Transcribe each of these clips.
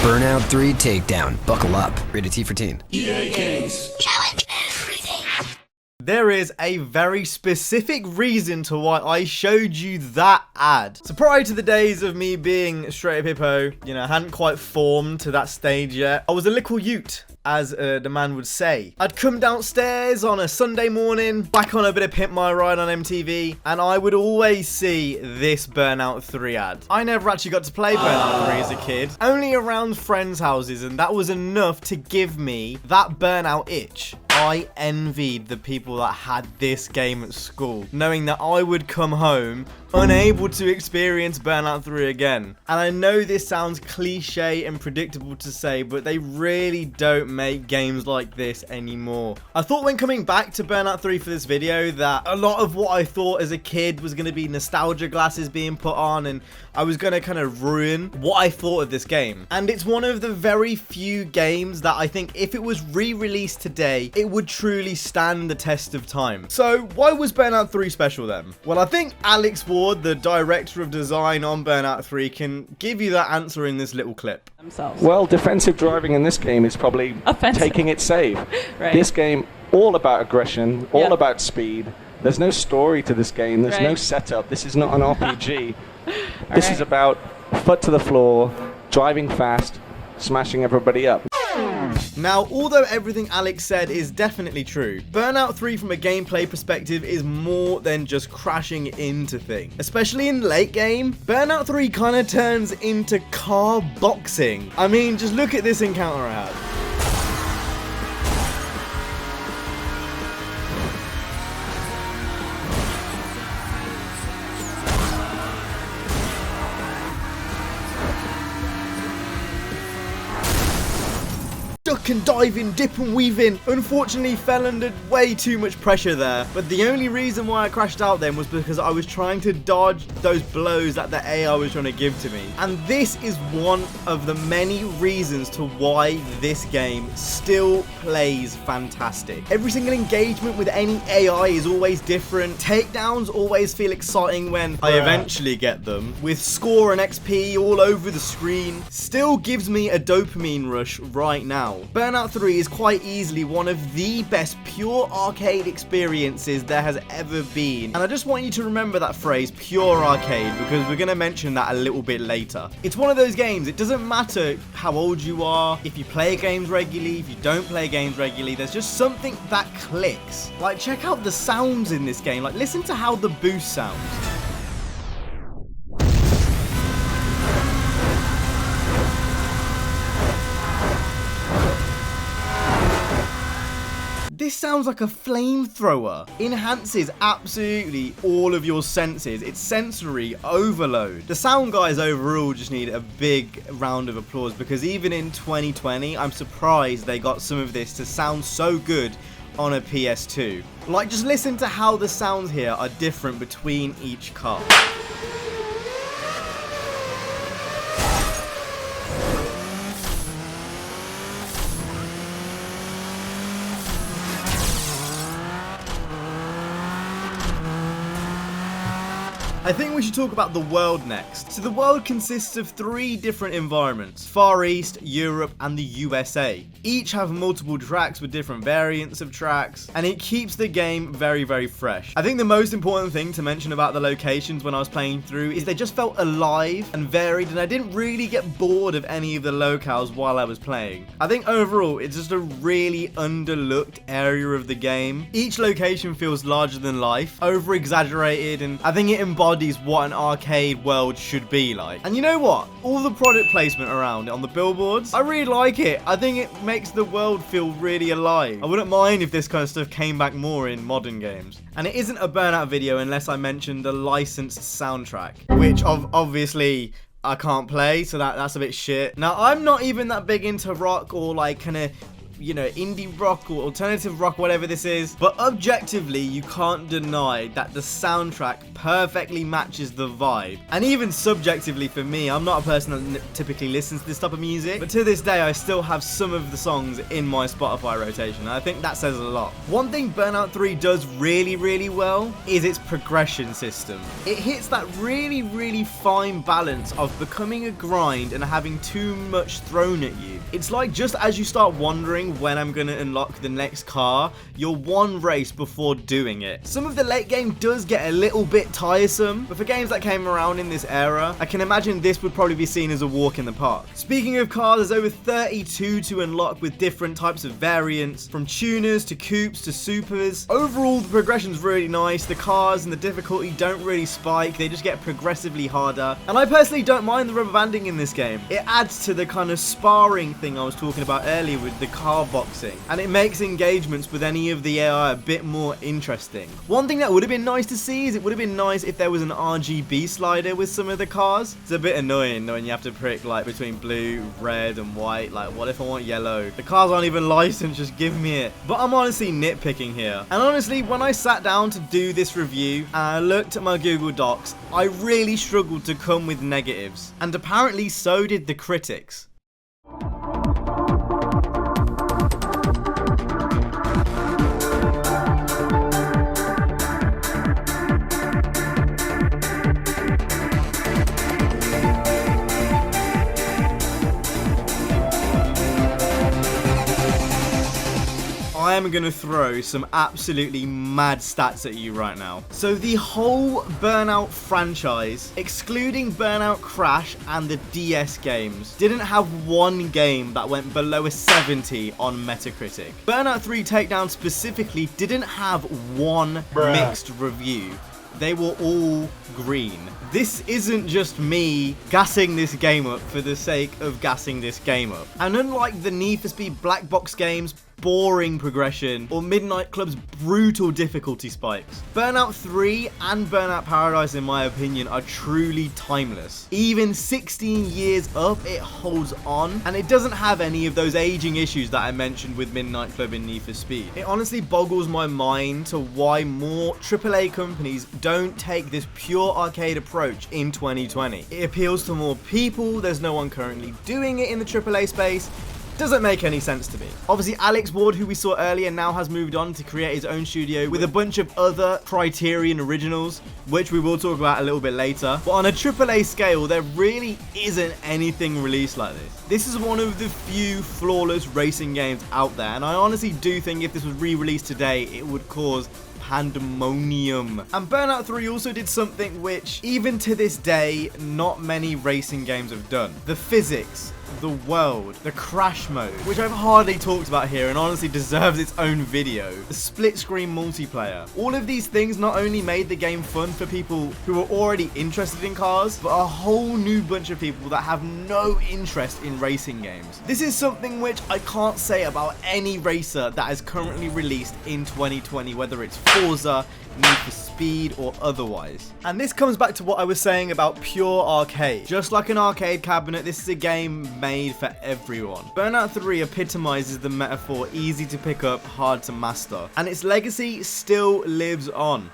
Burnout 3 Takedown. Buckle up. Rated T for teen. EA Games. Challenge everything. There is a very specific reason to why I showed you that ad. So prior to the days of me being StraightUpHippo, you know, I hadn't quite formed to that stage yet. I was a little ute, as the man would say. I'd come downstairs on a Sunday morning, back on a bit of Pimp My Ride on MTV, and I would always see this Burnout 3 ad. I never actually got to play Burnout 3 as a kid, only around friends' houses, and that was enough to give me that Burnout itch. I envied the people that had this game at school, knowing that I would come home unable to experience Burnout 3 again. And I know this sounds cliche and predictable to say, but they really don't make games like this anymore. I thought when coming back to Burnout 3 for this video that a lot of what I thought as a kid was going to be nostalgia glasses being put on, and I was going to kind of ruin what I thought of this game. And it's one of the very few games that I think if it was re-released today, it would truly stand the test of time. So why was Burnout 3 special then? Well, I think Alex Ward, the director of design on Burnout 3, can give you that answer in this little clip. Well, defensive driving in this game is probably taking it safe. Right. This game, all about aggression, all about speed. There's no story to this game. There's no setup. This is not an RPG. This is about foot to the floor, driving fast, smashing everybody up. Now, although everything Alex said is definitely true, Burnout 3 from a gameplay perspective is more than just crashing into things. Especially in late game, Burnout 3 kind of turns into car boxing. I mean, just look at this encounter I had. Duck and diving, dip and weaving. Unfortunately fell under way too much pressure there, but the only reason why I crashed out then was because I was trying to dodge those blows that the AI was trying to give to me. And this is one of the many reasons to why this game still plays fantastic. Every single engagement with any AI is always different. Takedowns always feel exciting when I eventually get them, with score and XP all over the screen. Still gives me a dopamine rush right now. Burnout 3 is quite easily one of the best pure arcade experiences there has ever been. And I just want you to remember that phrase, pure arcade, because we're going to mention that a little bit later. It's one of those games, it doesn't matter how old you are, if you play games regularly, if you don't play games regularly, there's just something that clicks. Like, check out the sounds in this game. Like, listen to how the boost sounds. This sounds like a flamethrower. Enhances absolutely all of your senses. It's sensory overload. The sound guys overall just need a big round of applause, because even in 2020, I'm surprised they got some of this to sound so good on a PS2. Like, just listen to how the sounds here are different between each car. I think we should talk about the world next. So the world consists of 3 different environments: Far East, Europe, and the USA. Each have multiple tracks with different variants of tracks, and it keeps the game very, very fresh. I think the most important thing to mention about the locations when I was playing through is they just felt alive and varied, and I didn't really get bored of any of the locales while I was playing. I think overall, it's just a really underlooked area of the game. Each location feels larger than life, over-exaggerated, and I think it embodies embodies what an arcade world should be like. And you know what? All the product placement around it on the billboards, I really like it. I think it makes the world feel really alive. I wouldn't mind if this kind of stuff came back more in modern games. And it isn't a Burnout video unless I mention the licensed soundtrack, which obviously I can't play, so that's a bit shit. Now, I'm not even that big into rock or like kind of, you know, indie rock or alternative rock, whatever this is, but objectively you can't deny that the soundtrack perfectly matches the vibe. And even subjectively for me, I'm not a person that typically listens to this type of music, but to this day I still have some of the songs in my Spotify rotation, and I think that says a lot. One thing Burnout 3 does really well is its progression system. It hits that really fine balance of becoming a grind and having too much thrown at you. It's like just as you start wondering when I'm gonna unlock the next car, you're one race before doing it. Some of the late game does get a little bit tiresome, but for games that came around in this era, I can imagine this would probably be seen as a walk in the park. Speaking of cars, there's over 32 to unlock with different types of variants, from tuners to coupes to supers. Overall, the progression's really nice. The cars and the difficulty don't really spike, they just get progressively harder. And I personally don't mind the rubber banding in this game. It adds to the kind of sparring thing I was talking about earlier with the car boxing, and it makes engagements with any of the AI a bit more interesting. One thing that would have been nice to see is it would have been nice if there was an RGB slider with some of the cars. It's a bit annoying when you have to pick like between blue, red and white. Like, what if I want yellow? The cars aren't even licensed, just give me it. But I'm honestly nitpicking here. And honestly, when I sat down to do this review and I looked at my Google Docs, I really struggled to come with negatives. And apparently so did the critics. I am going to throw some absolutely mad stats at you right now. So the whole Burnout franchise, excluding Burnout Crash and the DS games, didn't have one game that went below a 70 on Metacritic. Burnout 3 Takedown specifically didn't have one mixed review. They were all green. This isn't just me gassing this game up for the sake of gassing this game up. And unlike the Need for Speed Black Box games, boring progression, or Midnight Club's brutal difficulty spikes, Burnout 3 and Burnout Paradise, in my opinion, are truly timeless. Even 16 years up, it holds on, and it doesn't have any of those aging issues that I mentioned with Midnight Club and Need for Speed. It honestly boggles my mind to why more AAA companies don't take this pure arcade approach in 2020. It appeals to more people, there's no one currently doing it in the AAA space. Doesn't make any sense to me. Obviously, Alex Ward, who we saw earlier, now has moved on to create his own studio with a bunch of other Criterion originals, which we will talk about a little bit later. But on a AAA scale, there really isn't anything released like this. This is one of the few flawless racing games out there, and I honestly do think if this was re-released today, it would cause pandemonium. And Burnout 3 also did something which, even to this day, not many racing games have done. The physics, the world, the crash mode, which I've hardly talked about here and honestly deserves its own video, the split screen multiplayer. All of these things not only made the game fun for people who are already interested in cars, but a whole new bunch of people that have no interest in racing games. This is something which I can't say about any racer that is currently released in 2020, whether it's Forza, Need for Speed or otherwise. And this comes back to what I was saying about pure arcade. Just like an arcade cabinet, this is a game made for everyone. Burnout 3 epitomizes the metaphor easy to pick up, hard to master, and its legacy still lives on.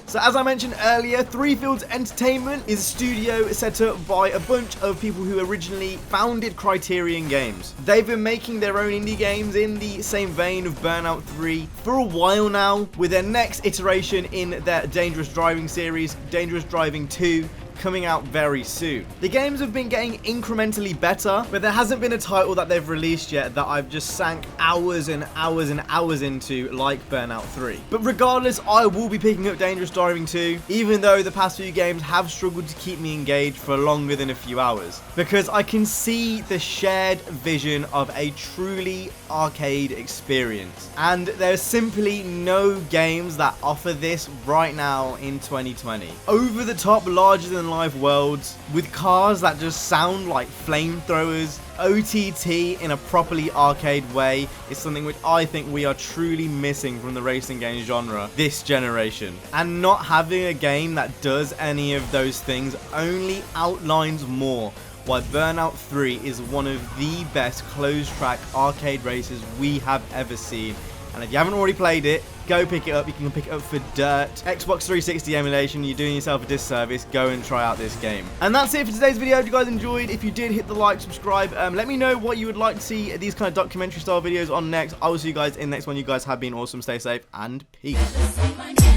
So as I mentioned earlier, Three Fields Entertainment is a studio set up by a bunch of people who originally founded Criterion Games. They've been making their own indie games in the same vein of Burnout 3 for a while now, with their next iteration in their Dangerous Driving series, Dangerous Driving 2, coming out very soon. The games have been getting incrementally better, but there hasn't been a title that they've released yet that I've just sank hours and hours and hours into, like Burnout 3. But regardless, I will be picking up Dangerous Driving 2, even though the past few games have struggled to keep me engaged for longer than a few hours, because I can see the shared vision of a truly arcade experience, and there's simply no games that offer this right now in 2020. Over the top, larger than life worlds with cars that just sound like flamethrowers, OTT in a properly arcade way is something which I think we are truly missing from the racing game genre this generation. And not having a game that does any of those things only outlines more why Burnout 3 is one of the best closed-track arcade races we have ever seen. And if you haven't already played it, go pick it up. You can pick it up for dirt. Xbox 360 emulation, you're doing yourself a disservice. Go and try out this game. And that's it for today's video. If you guys enjoyed, if you did, hit the like, subscribe. Let me know what you would like to see these kind of documentary style videos on next. I will see you guys in the next one. You guys have been awesome. Stay safe and peace.